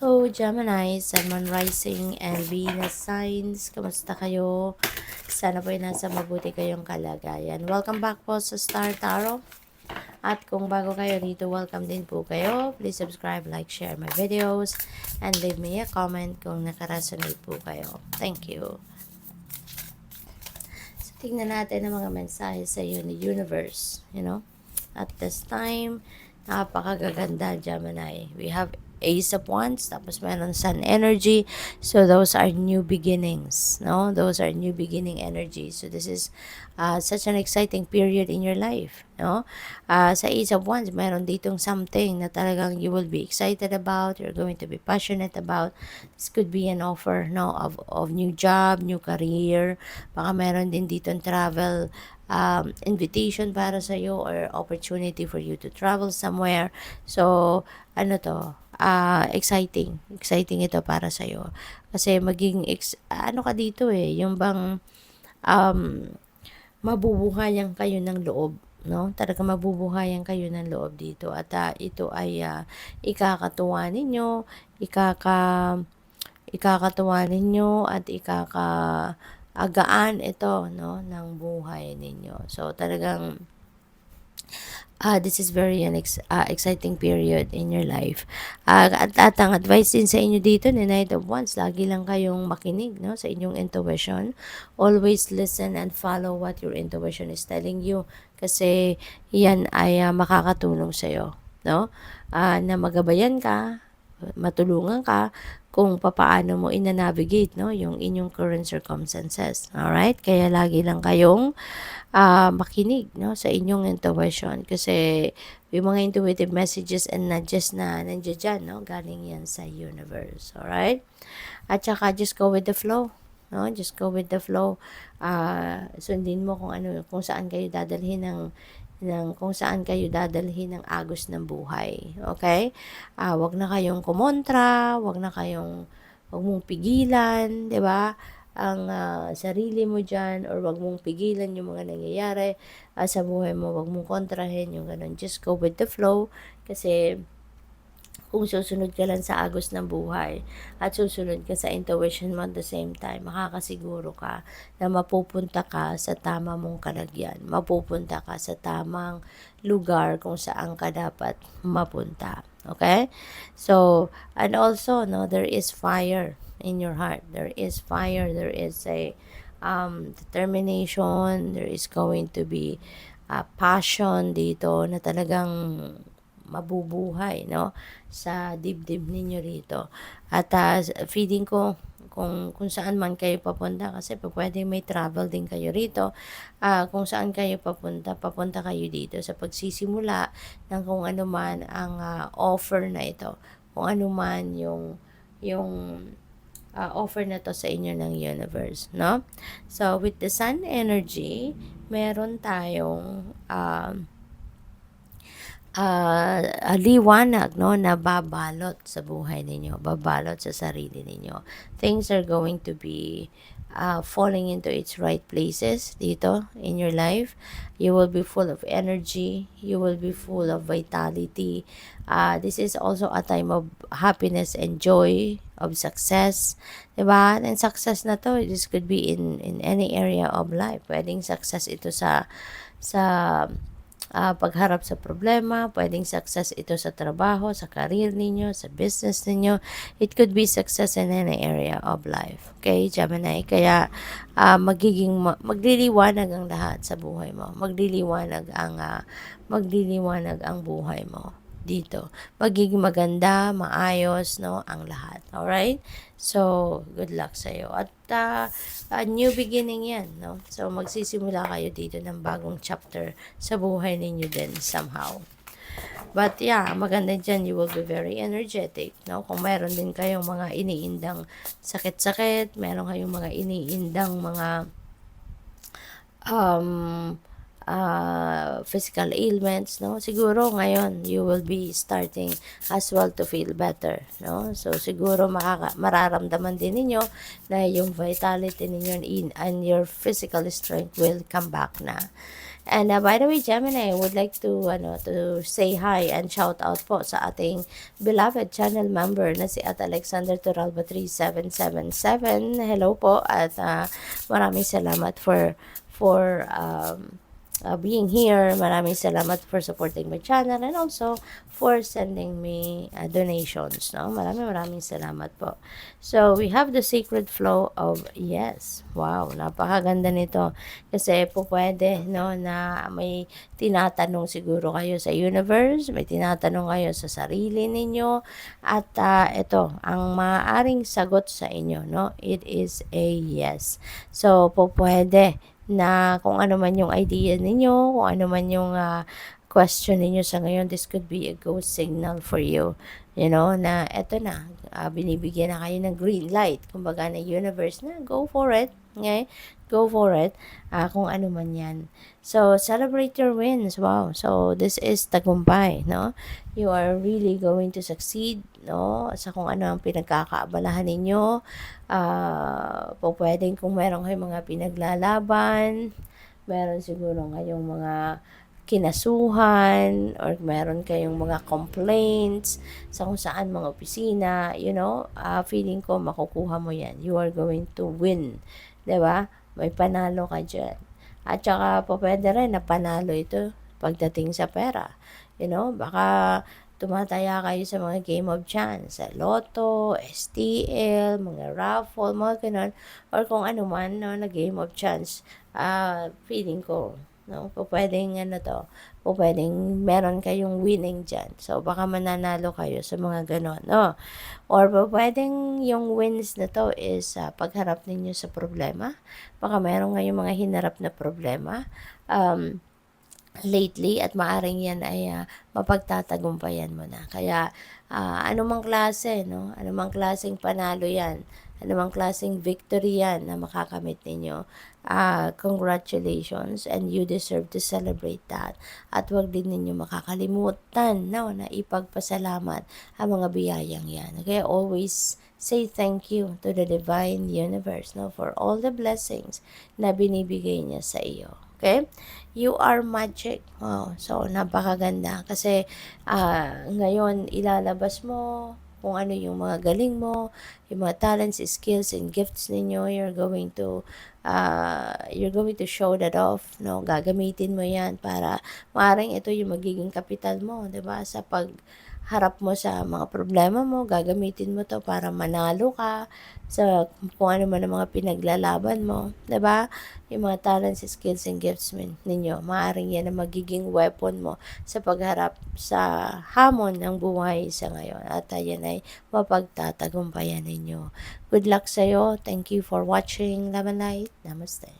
Hello, Gemini, Sun, Moon, Rising, and Venus signs. Kamusta kayo? Sana po ay nasa mabuti kayong kalagayan. Welcome back po sa Star Tarot. At kung bago kayo dito, welcome din po kayo. Please subscribe, like, share my videos, and leave me a comment kung nakaresonate po kayo. Thank you. So, tingnan natin ang mga mensahe sa iyo ni Universe. At this time, napakagaganda, Gemini. We have Ace of Wands, tapos meron Sun energy. So those are new beginnings, no? Those are new beginning energy. So this is such an exciting period in your life, no? Sa Ace of Wands, meron ditong something na talagang you will be excited about, you're going to be passionate about. This could be an offer, no, of new job, new career. Baka meron din ditong travel invitation para sa iyo or opportunity for you to travel somewhere. So, ano to? Exciting ito para sa iyo. Kasi maging ano ka dito yung bang um, mabubuhayan kayo ng loob, no? Talaga mabubuhayan kayo ng loob dito at ito ay ikakatuwa ninyo, ikakatuwa ninyo at ikakaagaan ito, no, ng buhay ninyo. So talagang this is very exciting period in your life. At ang advice din sa inyo dito ni Knight of Wands, lagi lang kayong makinig, no, sa inyong intuition. Always listen and follow what your intuition is telling you. Kasi yan ay makakatulong sa iyo, no? Na magabayan ka, matulungan ka kung papaano mo ina-navigate, no, yung inyong current circumstances. Alright? Kaya lagi lang kayong makinig, no, sa inyong intuition kasi yung mga intuitive messages and nudges na nandiyan dyan, no, galing yan sa universe. Alright? At saka just go with the flow, no? Just go with the flow. Sundin mo kung saan kayo dadalhin kung saan kayo dadalhin ng agos ng buhay. Okay? Wag na kayong kumontra, wag mong pigilan, 'di ba? Ang sarili mo dyan or wag mong pigilan yung mga nangyayari sa buhay mo, wag mong kontrahin yung ganun. Just go with the flow kasi kung susunod ka lang sa agos ng buhay at susunod ka sa intuition mo at the same time, makakasiguro ka na mapupunta ka sa tama mong kalagyan. Mapupunta ka sa tamang lugar kung saan ka dapat mapunta. Okay? So, and also, no, there is fire in your heart. There is fire. There is a determination. There is going to be passion dito na talagang mabubuhay, no, sa dibdib ninyo rito. At feeling ko kung saan man kayo papunta kasi pwedeng may travel din kayo rito. Kung saan kayo papunta kayo dito sa pagsisimula ng kung ano man ang offer na ito. Kung ano man yung offer na to sa inyo ng universe, no? So, with the sun energy, meron tayong liwanag, no, na babalot sa buhay ninyo, babalot sa sarili ninyo. Things are going to be falling into its right places dito in your life. You will be full of energy. You will be full of vitality. This is also a time of happiness and joy, of success. Diba? And success na to, this could be in any area of life. Pwedeng success ito sa pagharap sa problema, pwedeng success ito sa trabaho, sa career ninyo, sa business ninyo. It could be success in any area of life. Okay, Gemini? Kaya magliliwanag ang lahat sa buhay mo. Magliliwanag ang buhay mo dito. Magiging maganda, maayos, no, ang lahat. Alright? So, good luck sa iyo. At new beginning yan, no? So, magsisimula kayo dito ng bagong chapter sa buhay ninyo din somehow. But yeah, maganda dyan, you will be very energetic, no? Kung meron din kayong mga iniindang sakit-sakit, meron kayong mga iniindang mga physical ailments, no? Siguro ngayon you will be starting as well to feel better, no? So siguro mararamdaman din ninyo na yung vitality ninyo and your physical strength will come back na. And by the way, Gemini, I would like to say hi and shout out po sa ating beloved channel member na si at Alexander Turalba 3777. Hello po at maraming salamat for being here. Maraming salamat for supporting my channel and also for sending me donations. No? Maraming salamat po. So, we have the sacred flow of yes. Wow, napakaganda nito. Kasi po pwede no, na may tinatanong siguro kayo sa universe, may tinatanong kayo sa sarili ninyo, at ito, ang maaaring sagot sa inyo, no? It is a yes. So, po pwede na kung ano man yung idea ninyo, kung ano man yung question ninyo sa ngayon, this could be a go signal for you. You know, na eto na, binibigyan na kayo ng green light. Kumbaga na universe na, go for it. Okay? Go for it. Kung ano man yan. So, celebrate your wins. Wow. So, this is tagumpay, no? You are really going to succeed, no? Sa kung ano ang pinagkakaabalahan ninyo. Po pwedeng kung meron kayong mga pinaglalaban, meron siguro ngayong mga kinasuhan or meron kayong mga complaints sa kung saan mga opisina, you know, feeling ko makukuha mo yan. You are going to win. 'Di ba? May panalo ka dyan. At saka po pwede rin na panalo ito pagdating sa pera. You know, baka tumataya kayo sa mga game of chance, sa lotto, STL, mga raffle, mga ganun, or kung ano man, no, na game of chance, feeling ko, no, po pwedeng po pwedeng meron kayong winning dyan. So, baka mananalo kayo sa mga ganon, no? Or po pwedeng yung wins na to is pagharap ninyo sa problema. Baka meron ngayong mga hinarap na problema. Lately at maaring yan ay mapagtatagumpayan mo na. Kaya anumang klase, no? Anumang klaseng panalo yan, anumang klaseng victory yan na makakamit ninyo, congratulations, and you deserve to celebrate that. At wag din ninyo makakalimutan, no, na ipagpasalamat ang mga biyayang yan. Kaya always say thank you to the divine universe, no, for all the blessings na binibigay niya sa iyo. Okay? You are magic. Wow. So, napakaganda. Kasi, ngayon, ilalabas mo kung ano yung mga galing mo, yung mga talents, skills, and gifts ninyo. You're going to show that off. No? Gagamitin mo yan para maaaring ito yung magiging kapital mo. 'Di ba? Sa pagharap mo sa mga problema mo, gagamitin mo to para manalo ka sa kung ano man ang mga pinaglalaban mo, 'di ba? Yung mga talents, skills, and gifts ninyo, maaaring yan ang magiging weapon mo sa pagharap sa hamon ng buhay sa ngayon. At yan ay mapagtatagumpayan ninyo. Good luck sa'yo. Thank you for watching. Love and light. Namaste.